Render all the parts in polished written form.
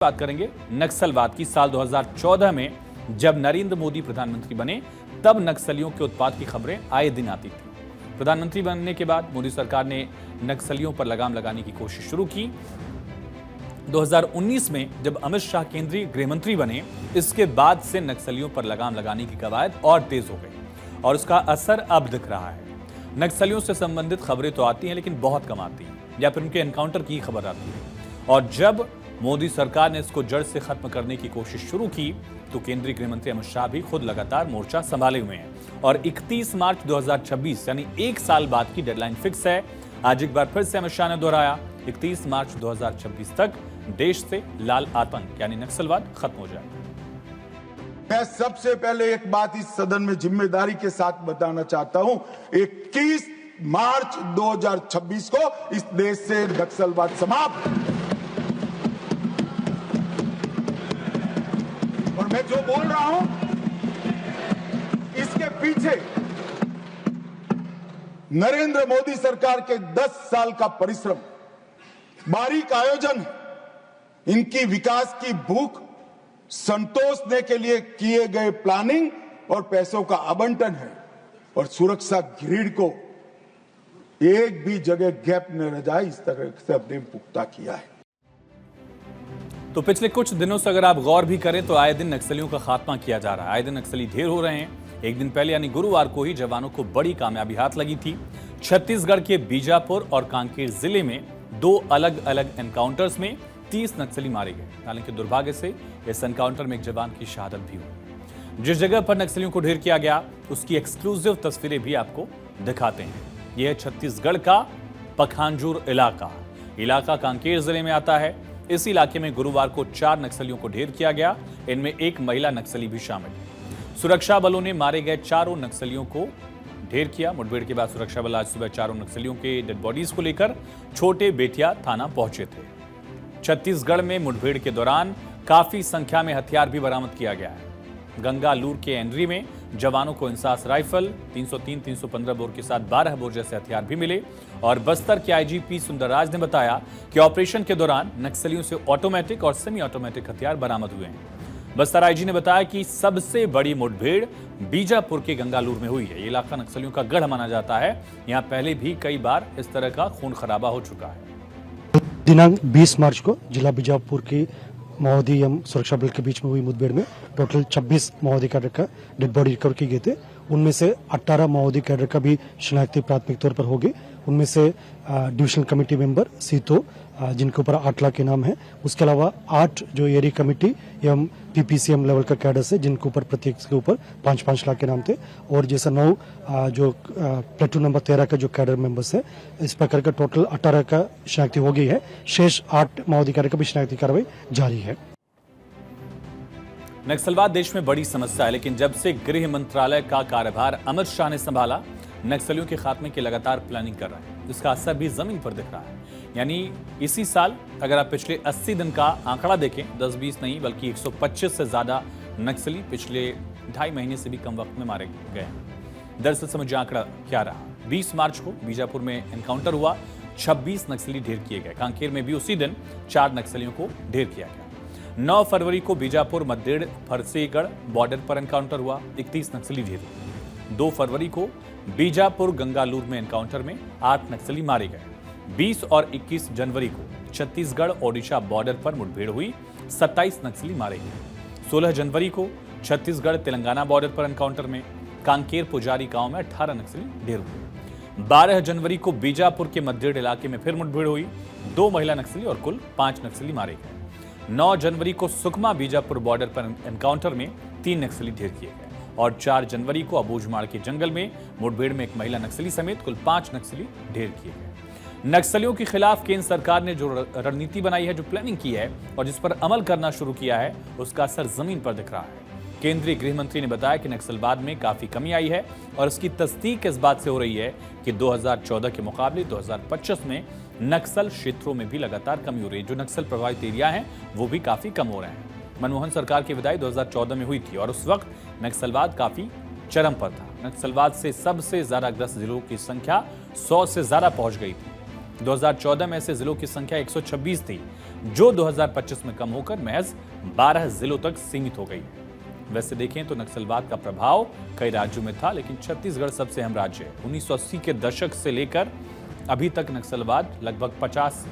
बात करेंगे नक्सलवाद की। साल 2014 में जब नरेंद्र मोदी प्रधानमंत्री बने तब नक्सलियों के उत्पात की खबरें आए दिन आती थी। प्रधानमंत्री बनने के बाद मोदी सरकार ने नक्सलियों पर लगाम लगाने की कोशिश शुरू की। 2019 में जब अमित शाह केंद्रीय गृह मंत्री बने, इसके बाद से नक्सलियों पर लगाम लगाने की कवायद और तेज हो गई और उसका असर अब दिख रहा है। नक्सलियों से संबंधित खबरें तो आती हैं, लेकिन बहुत कम आती हैं या फिर उनके एनकाउंटर की खबर आती है। और जब मोदी सरकार ने इसको जड़ से खत्म करने की कोशिश शुरू की तो केंद्रीय गृह मंत्री अमित शाह भी खुद लगातार मोर्चा संभाले हुए हैं और 31 मार्च 2026 यानी एक साल बाद की डेडलाइन फिक्स है। आज एक बार फिर से अमित शाह ने दोहराया, 31 मार्च 2026 तक देश से लाल आतंक यानी नक्सलवाद खत्म हो जाए। मैं सबसे पहले एक बात इस सदन में जिम्मेदारी के साथ बताना चाहता हूं, 21 मार्च 2026 को इस देश से नक्सलवाद समाप्त। और मैं जो बोल रहा हूं इसके पीछे नरेंद्र मोदी सरकार के 10 साल का परिश्रम, बारीक आयोजन, इनकी विकास की भूख संतोषने के लिए किए गए प्लानिंग और पैसों का आवंटन है। और सुरक्षा ग्रिड को एक भी जगह गैप न रह जाए, इस तरह से हमने पुख्ता किया है। तो पिछले कुछ दिनों से अगर आप गौर भी करें तो आए दिन नक्सलियों का खात्मा किया जा रहा है। आए दिन नक्सली ढेर हो रहे हैं। एक दिन पहले यानी गुरुवार को ही जवानों को बड़ी कामयाबी हाथ लगी थी। छत्तीसगढ़ के बीजापुर और कांकेर जिले में 2 अलग अलग एनकाउंटर्स में 30 नक्सली मारे गए। हालांकि दुर्भाग्य से इस एनकाउंटर में एक जवान की शहादत भी हुई। जिस जगह पर नक्सलियों को ढेर किया गया उसकी एक्सक्लूसिव तस्वीरें भी आपको दिखाते हैं। यह है छत्तीसगढ़ का पखांजूर इलाका कांकेर जिले में आता है। इस इलाके में गुरुवार को 4 नक्सलियों को ढेर किया गया। इनमें एक महिला नक्सली भी शामिल है। सुरक्षा बलों ने मारे गए 4 नक्सलियों को ढेर किया। मुठभेड़ के बाद सुरक्षा बल आज सुबह 4 नक्सलियों के डेड बॉडीज को लेकर छोटे बेटिया थाना पहुंचे थे। छत्तीसगढ़ में मुठभेड़ के दौरान काफी संख्या में हथियार भी बरामद किया गया है। गंगालूर के एंड्री में जवानों को इंसास राइफल, 303, 315 बोर के साथ 12 बोर जैसे हथियार भी मिले। और बस्तर के आईजीपी सुंदरराज ने बताया कि ऑपरेशन के दौरान नक्सलियों से ऑटोमेटिक और सेमी ऑटोमेटिक हथियार बरामद हुए हैं। बस्तर आईजी ने बताया कि सबसे बड़ी मुठभेड़ बीजापुर के गंगालूर में हुई है। ये इलाका नक्सलियों का गढ़ माना जाता है। यहाँ पहले भी कई बार इस तरह का खून खराबा हो चुका है। दिनांक 20 मार्च को जिला बीजापुर की माओवादी एवं सुरक्षा बल के बीच में हुई मुठभेड़ में टोटल 26 माओवादी कैडर का डेड बॉडी रिकवर की गए थे। उनमें से 18 माओवादी कैडर का भी शिनाख्ती प्राथमिक तौर पर हो गई। उनमें से डिविजनल कमेटी मेंबर सीतो जिनके ऊपर 8 लाख इनाम है, उसके अलावा 8 जो एरिया कमेटी एवं पीपीसीएम लेवल का कैडर है जिनके ऊपर प्रत्येक के ऊपर 5-5 लाख इनाम थे। और जैसा 9 जो प्लेटून नंबर 13 का जो कैडर मेंबर्स है, इस प्रकार का टोटल 18 का शिनाख्ती हो गई है। शेष 8 माओवादी कैडर का भी शिनाख्ती कार्रवाई जारी है। नक्सलवाद देश में बड़ी समस्या है, लेकिन जब से गृह मंत्रालय का कार्यभार अमित शाह ने संभाला, नक्सलियों के खात्मे की लगातार प्लानिंग कर रहा है। इसका असर भी जमीन पर दिख रहा है। यानी इसी साल अगर आप पिछले 80 दिन का आंकड़ा देखें, 10-20 नहीं बल्कि 125 से ज्यादा नक्सली पिछले 2.5 महीने से भी कम वक्त में मारे गए। दरअसल समझिए आंकड़ा क्या रहा। 20 मार्च को बीजापुर में एनकाउंटर हुआ, 26 नक्सली ढेर किए गए। कांकेर में भी उसी दिन 4 नक्सलियों को ढेर किया गया। 9 फरवरी को बीजापुर मद्देड़ फरसेगढ़ बॉर्डर पर एनकाउंटर हुआ, 31 नक्सली ढेर। 2 फरवरी को बीजापुर गंगालूर में एनकाउंटर में 8 नक्सली मारे गए। 20 और 21 जनवरी को छत्तीसगढ़ ओडिशा बॉर्डर पर मुठभेड़ हुई, 27 नक्सली मारे गए। 16 जनवरी को छत्तीसगढ़ तेलंगाना बॉर्डर पर एनकाउंटर में कांकेर पुजारी गांव में 18 नक्सली ढेर हुए। 12 जनवरी को बीजापुर के मद्देड़ इलाके में फिर मुठभेड़ हुई, 2 महिला नक्सली और कुल 5 नक्सली मारे गए। 9 जनवरी को सुकमा बीजापुर बॉर्डर पर एनकाउंटर में 3 नक्सली ढेर किए गए। और 4 जनवरी को अबूझमाड़ के जंगल में मुठभेड़ में एक महिला नक्सली समेत कुल 5 नक्सली ढेर किए गए। नक्सलियों के खिलाफ केंद्र सरकार ने जो रणनीति बनाई है, जो प्लानिंग की है और जिस पर अमल करना शुरू किया है, उसका असर जमीन पर दिख रहा है। केंद्रीय गृह मंत्री ने बताया कि नक्सलवाद में काफी कमी आई है और इसकी तस्दीक इस बात से हो रही है कि 2014 के मुकाबले 2025 में नक्सल क्षेत्रों में भी लगातार कमी हो रही है। जो नक्सल प्रभावित एरिया हैं वो भी काफी कम हो रहे हैं। मनमोहन सरकार की विदाई 2014 में हुई थी और उस वक्त नक्सलवाद काफी चरम पर था। नक्सलवाद से सबसे ज्यादा ग्रस्त जिलों की संख्या 100 से ज्यादा पहुंच गई थी। 2014 में ऐसे जिलों की संख्या 126 थी, जो 2025 में कम होकर महज 12 जिलों तक सीमित हो गई है। वैसे देखें तो नक्सलवाद का प्रभाव कई राज्यों में था, लेकिन छत्तीसगढ़ सबसे अहम राज्य है। 1980 के दशक से लेकर अभी तक नक्सलवाद लगभग 50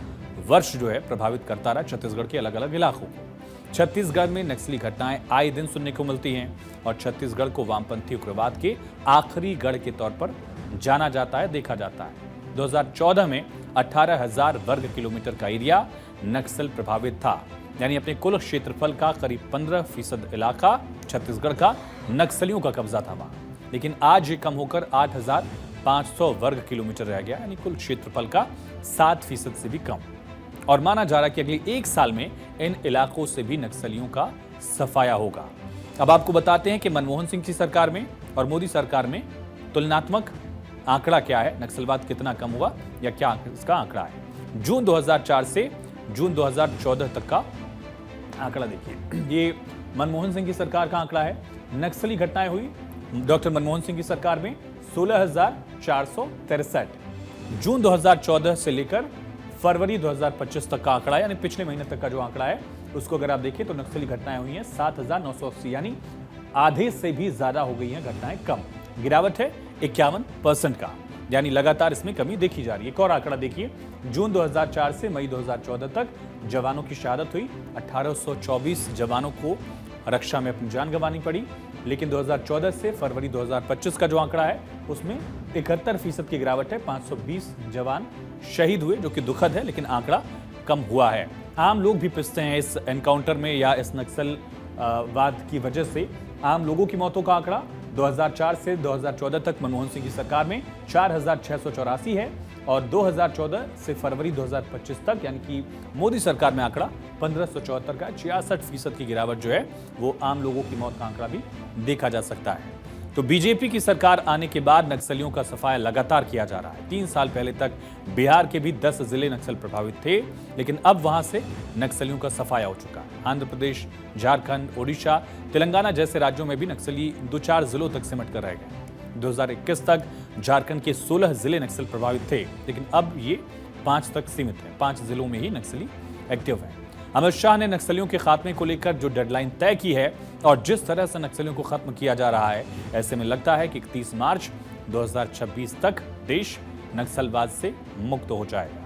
वर्ष जो है प्रभावित करता रहा छत्तीसगढ़ के अलग अलग इलाकों को। छत्तीसगढ़ में नक्सली घटनाएं आए दिन सुनने को मिलती हैं और छत्तीसगढ़ को वामपंथी उग्रवाद के आखिरी गढ़ के तौर पर जाना जाता है, देखा जाता है। 2014 में 18,000 वर्ग किलोमीटर का एरिया नक्सल प्रभावित था, यानी अपने कुल क्षेत्रफल का करीब 15% इलाका छत्तीसगढ़ का नक्सलियों का कब्जा था वहां। लेकिन आज ये कम होकर 8,500 वर्ग किलोमीटर रह गया, यानी कुल क्षेत्रफल का 7% से भी कम। और माना जा रहा है कि अगले 1 साल में इन इलाकों से भी नक्सलियों का सफाया होगा। अब आपको बताते हैं कि मनमोहन सिंह की सरकार में और मोदी सरकार में तुलनात्मक आंकड़ा क्या है, नक्सलवाद कितना कम हुआ या क्या इसका आंकड़ा है। जून 2004 से जून 2014 तक का आंकड़ा देखिए, ये मनमोहन सिंह की सरकार का आंकड़ा है। नक्सली घटनाएं हुई डॉक्टर मनमोहन सिंह की सरकार में 16,463। जून 2014 से लेकर फरवरी 2025 तक का आंकड़ा है, यानी पिछले महीने तक का जो आंकड़ा है उसको अगर आप देखें तो नक्सली घटनाएं हुई हैं 7,980, यानी आधे से भी ज्यादा हो गई हैं घटनाएं कम। गिरावट है 51% का, यानी लगातार इसमें कमी देखी जा रही है। एक और आंकड़ा देखिए, जून 2004 से मई 2014 तक जवानों की शहादत हुई। 1824 जवानों को रक्षा में अपनी जान गंवानी पड़ी, लेकिन 2014 से फरवरी 2025 का जो आंकड़ा है उसमें 71% की गिरावट है। 520 जवान शहीद हुए, जो कि दुखद है, लेकिन आंकड़ा कम हुआ है। आम लोग भी पिसते हैं इस एनकाउंटर में या इस नक्सलवाद की वजह से। आम लोगों की मौतों का आंकड़ा 2004 से 2014 तक मनमोहन सिंह की सरकार में 4,684 है और 2014 से फरवरी 2025 तक यानी कि मोदी सरकार में आंकड़ा 1,574 का। 66% की गिरावट जो है वो आम लोगों की मौत का आंकड़ा भी देखा जा सकता है। तो बीजेपी की सरकार आने के बाद नक्सलियों का सफाया लगातार किया जा रहा है। 3 साल पहले तक बिहार के भी 10 जिले नक्सल प्रभावित थे, लेकिन अब वहां से नक्सलियों का सफाया हो चुका है। आंध्र प्रदेश, झारखंड, ओडिशा, तेलंगाना जैसे राज्यों में भी नक्सली 2-4 जिलों तक सिमट कर रह गए। 2021 तक झारखंड के 16 जिले नक्सल प्रभावित थे, लेकिन अब ये 5 तक सीमित है। 5 जिलों में ही नक्सली एक्टिव है। अमित शाह ने नक्सलियों के खात्मे को लेकर जो डेडलाइन तय की है और जिस तरह से नक्सलियों को खत्म किया जा रहा है, ऐसे में लगता है कि 31 मार्च 2026 तक देश नक्सलवाद से मुक्त हो जाएगा।